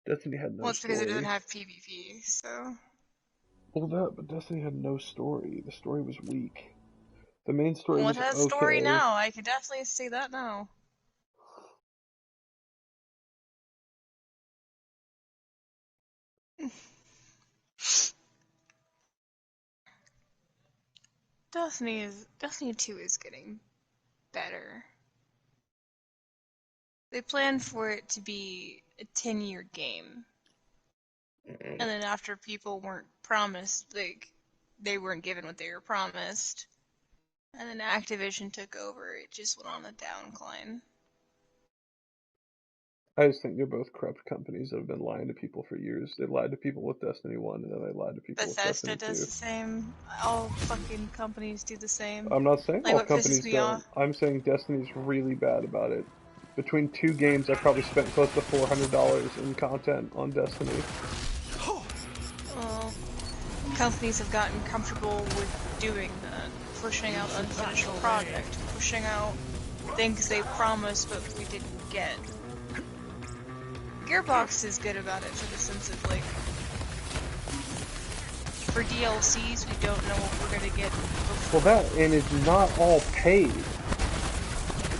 Destiny had no Well, it's story. because it doesn't have PvP, so... Well, but Destiny had no story. The story was weak. The main story Well, was it has okay. story now. I can definitely see that now. Destiny 2 is getting better. They planned for it to be a 10-year game. And then after people weren't promised, they weren't given what they were promised, and then Activision took over, it just went on a downcline. I just think they're both corrupt companies that have been lying to people for years. They lied to people with Destiny 1, and then they lied to people Bethesda with Destiny 2. does the same. All fucking companies do the same. I'm not saying Like, all what companies pisses me don't. off. I'm saying Destiny's really bad about it. Between two games, I probably spent close to $400 in content on Destiny. Well, companies have gotten comfortable with doing that. Pushing out unfinished project. Pushing out things they promised but we didn't get. Gearbox is good about it for the sense of, like, for DLCs, we don't know what we're gonna get before. Well, that, and it's not all paid.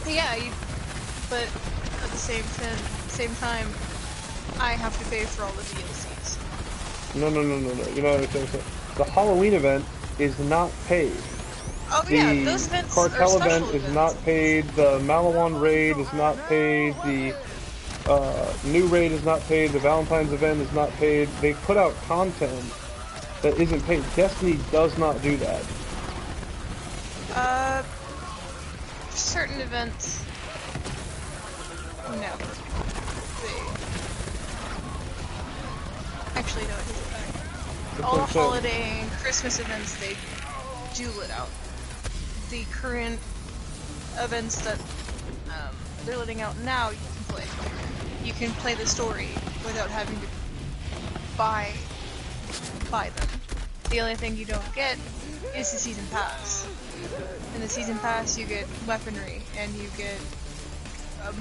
Yeah, but at the same time, I have to pay for all the DLCs. No. You know what I'm saying? The Halloween event is not paid. Oh yeah, those events Cartel are special event is events. not paid. The Malawan raid is not paid. The new raid is not paid. The Valentine's event is not paid. They put out content that isn't paid. Destiny does not do that. Certain events, never. Actually, no, I take it back. All the holiday and Christmas events, they do it out. The current events that they're letting out now, you can play. You can play the story without having to buy them. The only thing you don't get is the season pass. In the season pass, you get weaponry and you get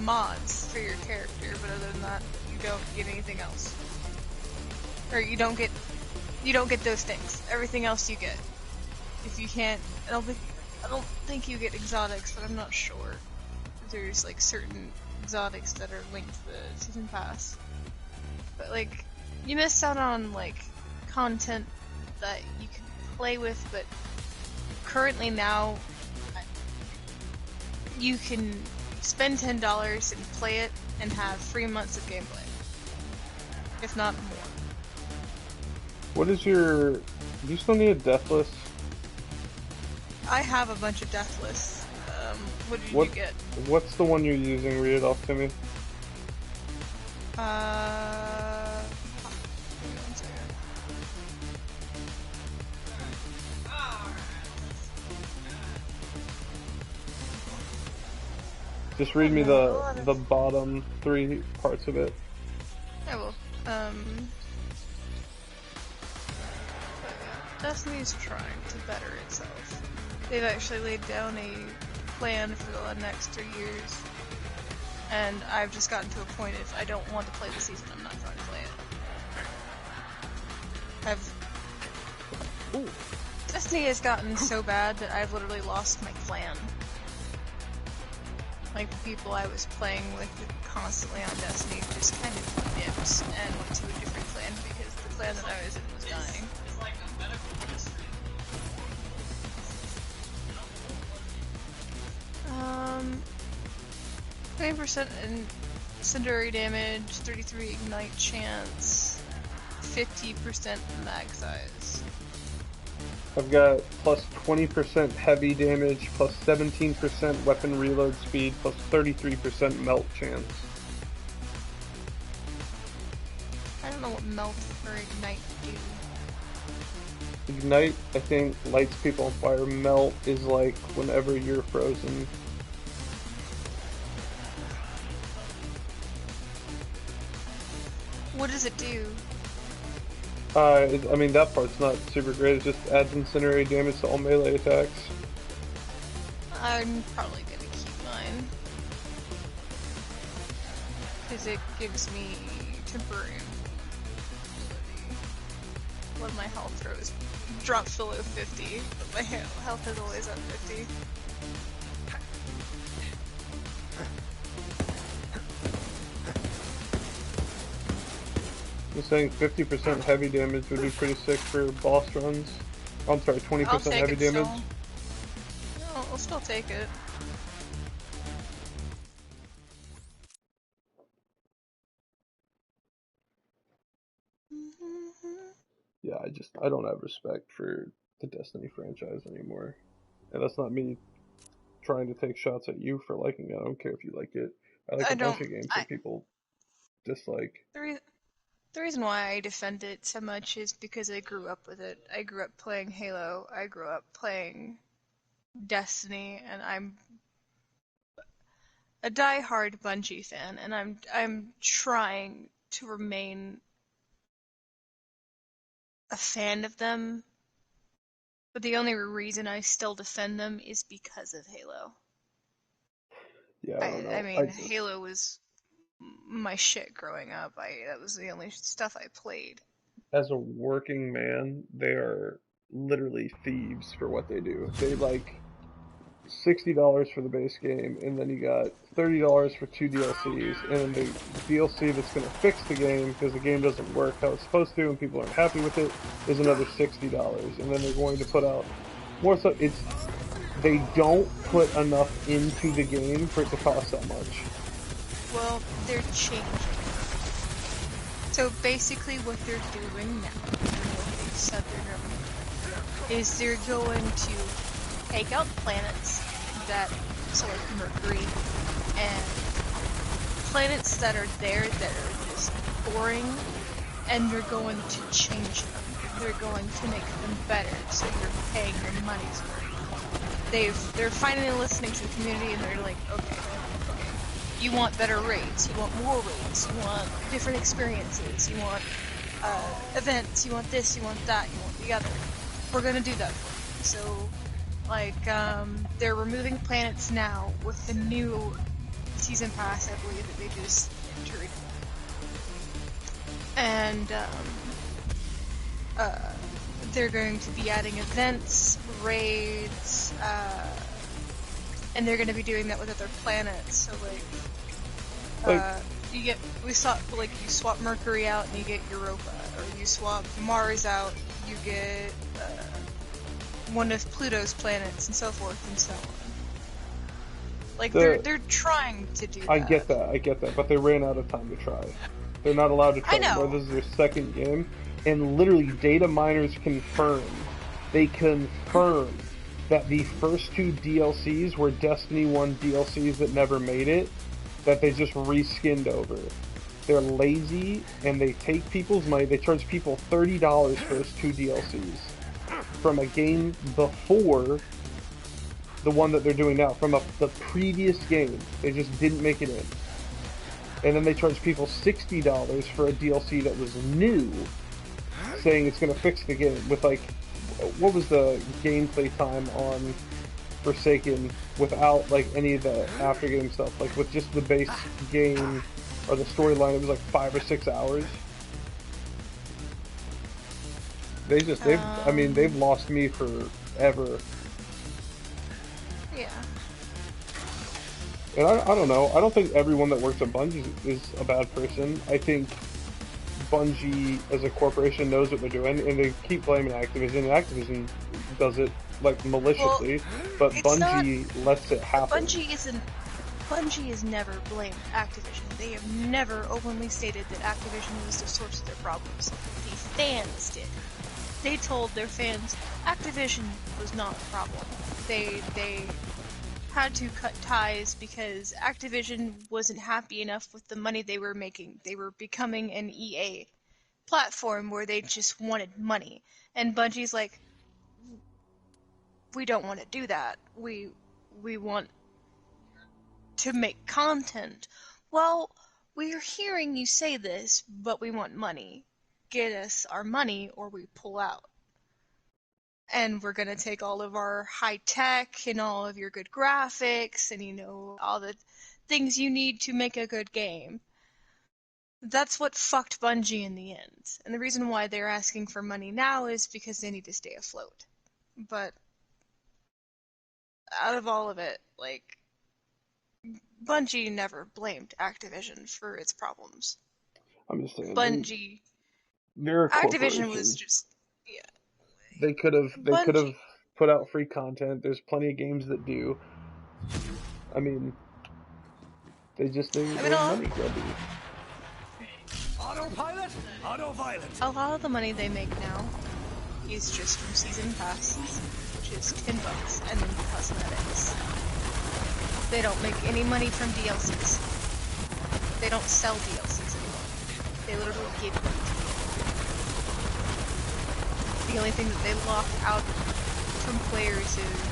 mods for your character, but other than that, you don't get anything else. Or you don't get those things. Everything else you get. If you can't, I don't think you get exotics, but I'm not sure. There's like certain exotics that are linked to the season pass. But like, you miss out on like content that you can play with, but currently now you can spend $10 and play it and have 3 months of gameplay. If not more. What is your... Do you still need a death list? I have a bunch of death lists. What did you get? What's the one you're using? Read it off to me. Give me 1 second. Just read me the bottom 3 parts of it. I will. Destiny's trying to better itself. They've actually laid down a plan for the next 3 years. And I've just gotten to a point if I don't want to play the season, I'm not going to play it. Destiny has gotten so bad that I've literally lost my clan. Like, the people I was playing with constantly on Destiny just kind of nipped and went to a different clan because the clan that I was in was dying. 20% incendiary damage, 33 ignite chance, 50% mag size. I've got plus 20% heavy damage, plus 17% weapon reload speed, plus 33% melt chance. I don't know what melt or ignite do. Ignite, I think, lights people on fire. Melt is like whenever you're frozen. What does it do? I mean, that part's not super great. It just adds incendiary damage to all melee attacks. I'm probably gonna keep mine. Because it gives me temporary invulnerability. When my health throws drops below 50, but my health is always at 50. I'm saying 50% heavy damage would be pretty sick for boss runs. I'm sorry, 20% heavy damage. No, I'll still take it. Yeah, I don't have respect for the Destiny franchise anymore. And that's not me trying to take shots at you for liking it. I don't care if you like it. I like a bunch of games that people dislike. The reason why I defend it so much is because I grew up with it. I grew up playing Halo, I grew up playing Destiny, and I'm a die-hard Bungie fan, and I'm trying to remain a fan of them, but the only reason I still defend them is because of Halo. Yeah, I don't know. I mean, Halo was my shit growing up. That was the only stuff I played. As a working man, they are literally thieves for what they do. They like $60 for the base game, and then you got $30 for 2 DLCs, and then the DLC that's going to fix the game because the game doesn't work how it's supposed to and people aren't happy with it is another $60, and then they're going to put out more stuff. They don't put enough into the game for it to cost that much. Well, they're changing. So basically what they're doing now, what they said they're doing, is they're going to take out planets that, so like Mercury, and planets that are there that are just boring, and they're going to change them. They're going to make them better, so you're paying your money's worth. They're finally listening to the community, and they're like, okay, you want better raids, you want more raids, you want different experiences, you want events, you want this, you want that, you want the other. We're gonna do that for you. So, like, they're removing planets now with the new season pass, I believe, that they just entered. And, they're going to be adding events, raids, and they're going to be doing that with other planets. So like, you swap Mercury out and you get Europa, or you swap Mars out, you get one of Pluto's planets, and so forth and so on. Like they're trying to do that. I get that, but they ran out of time to try. They're not allowed to try more. This is their second game. And literally, data miners confirm that the first 2 DLCs were Destiny 1 DLCs that never made it, that they just reskinned over. They're lazy, and they take people's money. They charge people $30 for those 2 DLCs from a game before the one that they're doing now, from the previous game. They just didn't make it in. And then they charge people $60 for a DLC that was new, saying it's going to fix the game with, like, what was the gameplay time on Forsaken without like any of the after game stuff. Like with just the base game or the storyline, it was like 5 or 6 hours. They've lost me forever. Yeah. And I don't know. I don't think everyone that works at Bungie is a bad person. I think Bungie as a corporation knows what they're doing, and they keep blaming Activision, and Activision does it like maliciously, but Bungie lets it happen. Bungie has never blamed Activision. They have never openly stated that Activision was the source of their problems. The fans did. They told their fans Activision was not a problem. They had to cut ties because Activision wasn't happy enough with the money they were making. They were becoming an EA platform where they just wanted money. And Bungie's like, we don't want to do that. We want to make content. Well, we're hearing you say this, but we want money. Get us our money or we pull out. And we're gonna take all of our high tech and all of your good graphics and, you know, all the things you need to make a good game. That's what fucked Bungie in the end. And the reason why they're asking for money now is because they need to stay afloat. But out of all of it, like, Bungie never blamed Activision for its problems. I'm just saying. Bungie... They're a Activision was just... Yeah. They could have put out free content. There's plenty of games that do. I mean, they're money grubby. Autopilot, autopilot. A lot of the money they make now is just from season passes, just $10, and then cosmetics. They don't make any money from DLCs. They don't sell DLCs anymore. They literally give them to you. The only thing that they lock out from players is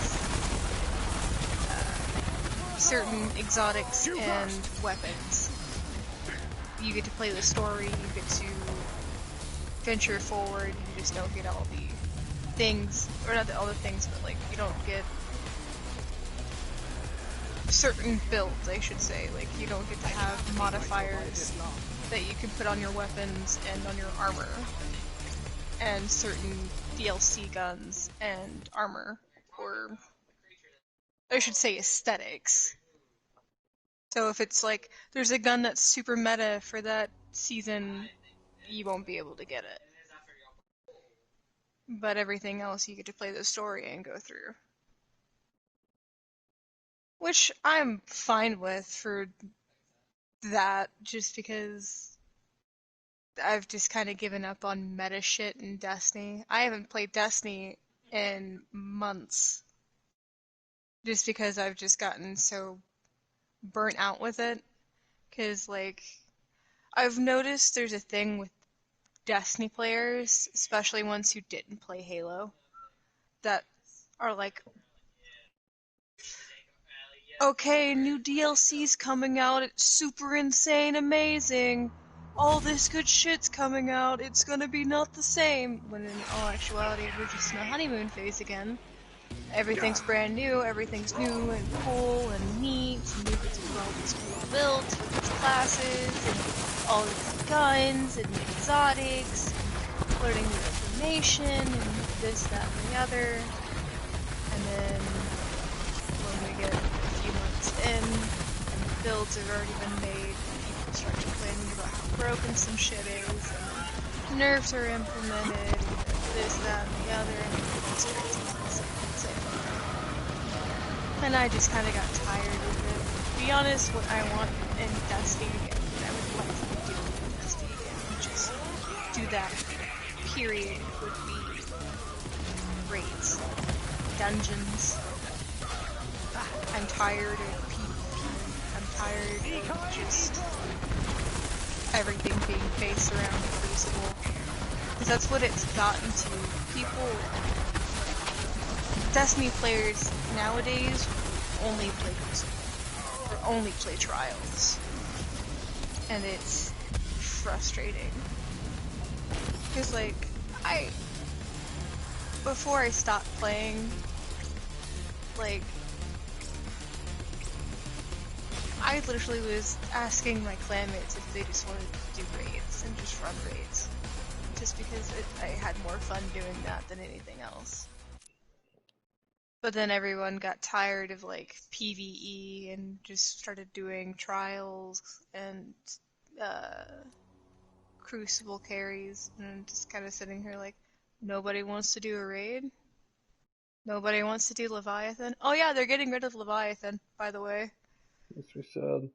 certain exotics and weapons. You get to play the story, you get to venture forward, you just don't get all the things, or not all the things, but like, you don't get certain builds, I should say. Like, you don't get to have modifiers that you can put on your weapons and on your armor. And certain DLC guns and armor, or I should say aesthetics. So if it's like, there's a gun that's super meta for that season, you won't be able to get it. But everything else you get to play the story and go through. Which I'm fine with for that, just because I've just kind of given up on meta shit in Destiny. I haven't played Destiny in months. Just because I've just gotten so burnt out with it. Because, like, I've noticed there's a thing with Destiny players, especially ones who didn't play Halo, that are like, okay, new DLC's coming out, it's super insane, amazing. All this good shit's coming out, it's gonna be not the same. When in all actuality, we're just in a honeymoon phase again. Everything's brand new, everything's new and cool and neat, and new bits of world is cool built with its classes, and all its guns, and exotics, learning new information, and this, that, and the other. And then, when we get a few months in, and the builds have already been made, people start complaining about how broken some shit is, and nerfs are implemented, and this, that, and the other, and it starts to same. And I just kind of got tired of it. To be honest, what I want in Destiny again, what I would like to do in Destiny again, just do that, period, would be raids, dungeons. I'm tired of PvP. I'm tired of just everything being based around the Crucible. Because that's what it's gotten to. People... Destiny players nowadays only play Crucible, or only play Trials, and it's frustrating. Because, like, before I stopped playing, like, I literally was asking my clanmates if they just wanted to do raids and just run raids. Just because I had more fun doing that than anything else. But then everyone got tired of like PvE and just started doing trials and crucible carries, and I'm just kind of sitting here like, nobody wants to do a raid? Nobody wants to do Leviathan? Oh yeah, they're getting rid of Leviathan, by the way. Makes me sad.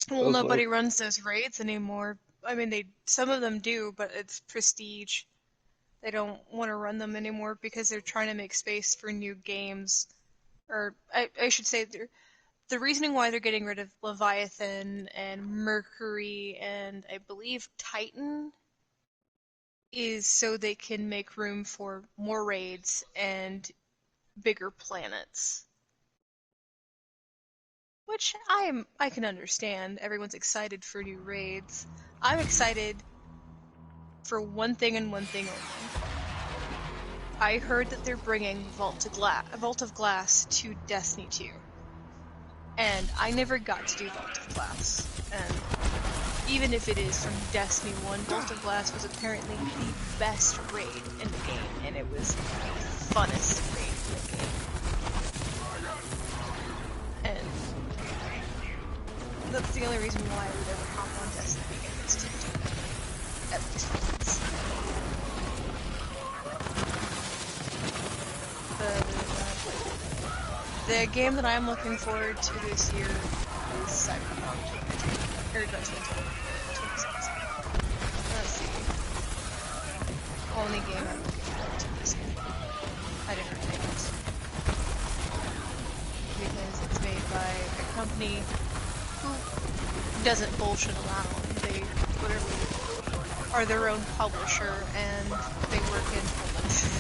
Well, was nobody like, runs those raids anymore. I mean, some of them do, but it's prestige. They don't want to run them anymore because they're trying to make space for new games. Or, I should say, the reasoning why they're getting rid of Leviathan and Mercury and I believe Titan is so they can make room for more raids and bigger planets. Which I can understand. Everyone's excited for new raids. I'm excited for one thing and one thing only. I heard that they're bringing Vault of Glass to Destiny 2. And I never got to do Vault of Glass. And even if it is from Destiny 1, Vault of Glass was apparently the best raid in the game, and it was the funnest raid in the game. And that's the only reason why I would ever hop on Destiny again, is to do at least once. The game that I'm looking forward to this year is Cyberpunk 2026. Let's see. Only game I'm looking forward to this year. I didn't think it. Because it's made by a company who doesn't bullshit around. They literally are their own publisher and they work in Poland.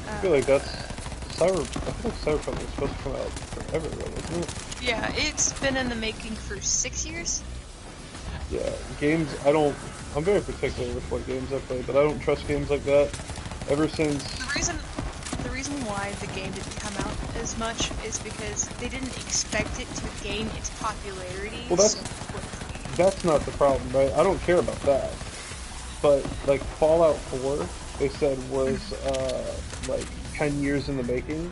I feel like that's I feel like Cyberpunk was supposed to come out forever ago, wasn't it? Yeah, it's been in the making for 6 years. Yeah, games, I'm very particular with what games I play, but I don't trust games like that. Ever since... The reason why the game didn't come out as much is because they didn't expect it to gain its popularity so quickly. That's not the problem, right? I don't care about that. But, like, Fallout 4, they said was, like, 10 years in the making,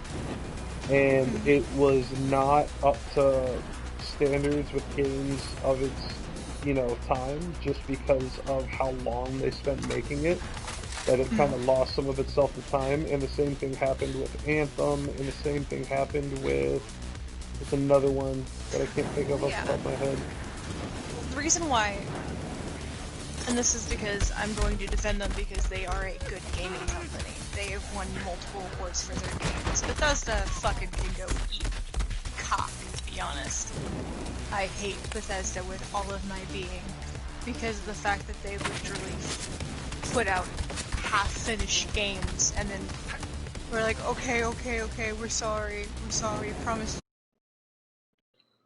and it was not up to standards with games of its, time, just because of how long they spent making it, that it kind of lost some of itself to time, and the same thing happened with Anthem, and the same thing happened with another one that I can't think of off the top of my head. The reason why, and this is because I'm going to defend them because they are a good gaming company. They have won multiple awards for their games. Bethesda fucking can go eat cock, to be honest. I hate Bethesda with all of my being because of the fact that they literally put out half-finished games and then we're like, okay, we're sorry, promise